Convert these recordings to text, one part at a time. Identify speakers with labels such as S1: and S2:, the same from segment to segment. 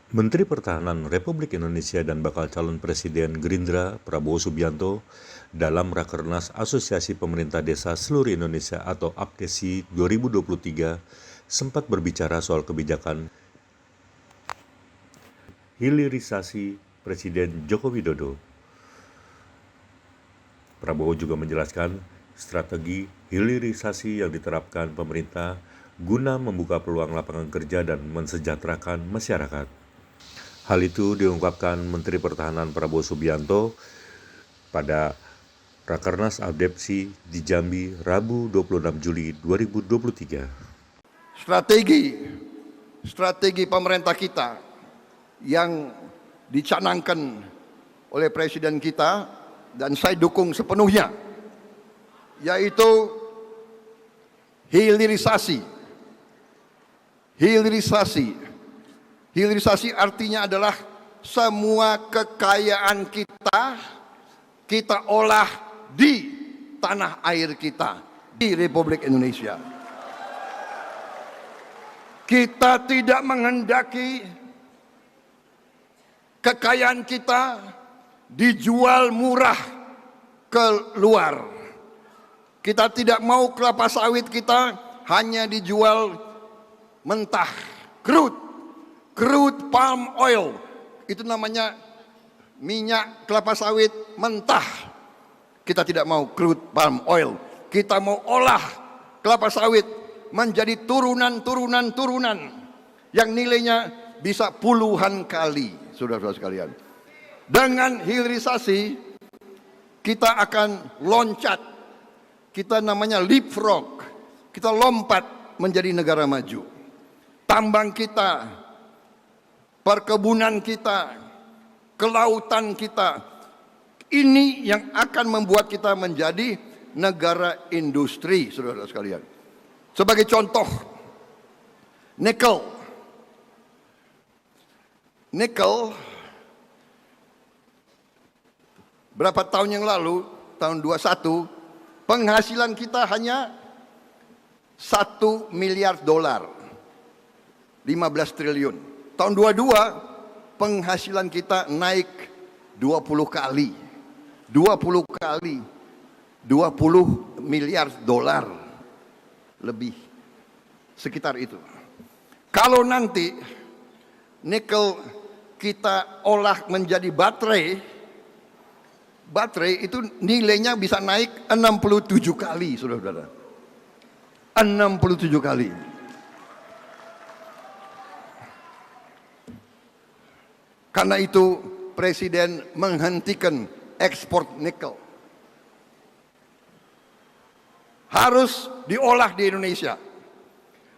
S1: Menteri Pertahanan Republik Indonesia dan bakal calon Presiden Gerindra Prabowo Subianto dalam Rakernas Asosiasi Pemerintah Desa Seluruh Indonesia atau APDESI 2023 sempat berbicara soal kebijakan hilirisasi Presiden Joko Widodo. Prabowo juga menjelaskan strategi hilirisasi yang diterapkan pemerintah guna membuka peluang lapangan kerja dan mensejahterakan masyarakat. Hal itu diungkapkan Menteri Pertahanan Prabowo Subianto pada Rakernas APDESI di Jambi, Rabu 26 Juli 2023.
S2: Strategi pemerintah kita yang dicanangkan oleh Presiden kita dan saya dukung sepenuhnya, yaitu hilirisasi. Hilirisasi artinya adalah semua kekayaan kita olah di tanah air kita, di Republik Indonesia. Kita tidak menghendaki kekayaan kita dijual murah ke luar. Kita tidak mau kelapa sawit kita hanya dijual mentah, crude palm oil, itu namanya minyak kelapa sawit mentah. Kita tidak mau crude palm oil, kita mau olah kelapa sawit menjadi turunan yang nilainya bisa puluhan kali, saudara-saudara sekalian. Dengan hilirisasi kita akan loncat, kita namanya leapfrog, kita lompat menjadi negara maju. Tambang kita, perkebunan kita, kelautan kita, ini yang akan membuat kita menjadi negara industri, saudara-saudara sekalian. Sebagai contoh, nikel berapa tahun yang lalu, tahun 21, penghasilan kita hanya $1 miliar, 15 triliun. Tahun 22 penghasilan kita naik 20 kali, 20 miliar dolar lebih, sekitar itu. Kalau nanti nikel kita olah menjadi baterai itu nilainya bisa naik 67 kali, saudara-saudara. 67 kali. Karena itu Presiden menghentikan ekspor nikel. Harus diolah di Indonesia.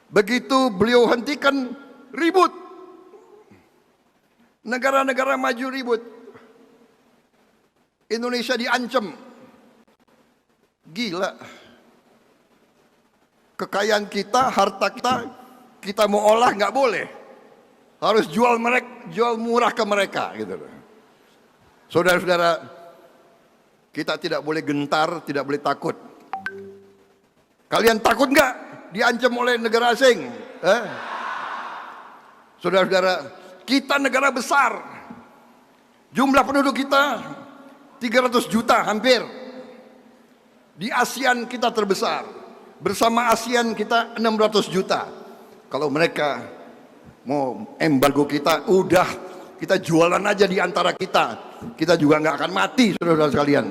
S2: Begitu beliau hentikan, ribut. Negara-negara maju ribut. Indonesia diancam. Gila. Kekayaan kita, harta kita mau olah nggak boleh. Harus jual murah ke mereka, gitu. Saudara-saudara, kita tidak boleh gentar, tidak boleh takut. Kalian takut nggak diancam oleh negara asing? Saudara-saudara, kita negara besar. Jumlah penduduk kita 300 juta hampir. Di ASEAN kita terbesar. Bersama ASEAN kita 600 juta. Kalau mereka mau embargo kita, udah kita jualan aja di antara kita. Kita juga nggak akan mati, saudara-saudara sekalian.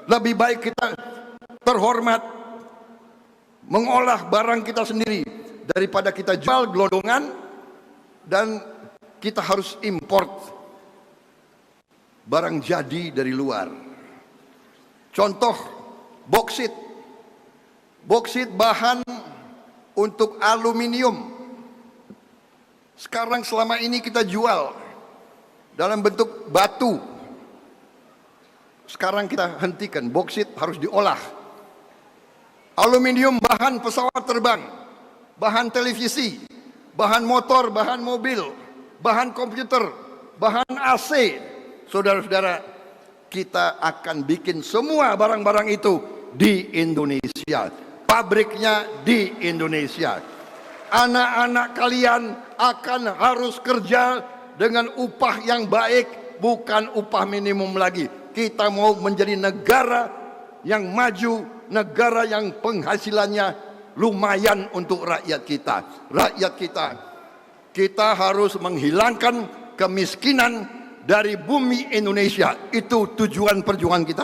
S2: Lebih baik kita terhormat mengolah barang kita sendiri daripada kita jual gelondongan dan kita harus import barang jadi dari luar. Contoh boksit bahan untuk aluminium. Sekarang selama ini kita jual dalam bentuk batu. Sekarang kita hentikan, boksit harus diolah. Aluminium bahan pesawat terbang, bahan televisi, bahan motor, bahan mobil, bahan komputer, bahan AC. Saudara-saudara, kita akan bikin semua barang-barang itu di Indonesia. Pabriknya di Indonesia. Anak-anak kalian akan harus kerja dengan upah yang baik, bukan upah minimum lagi. Kita mau menjadi negara yang maju, negara yang penghasilannya lumayan untuk rakyat kita. Rakyat kita harus menghilangkan kemiskinan dari bumi Indonesia. Itu tujuan perjuangan kita.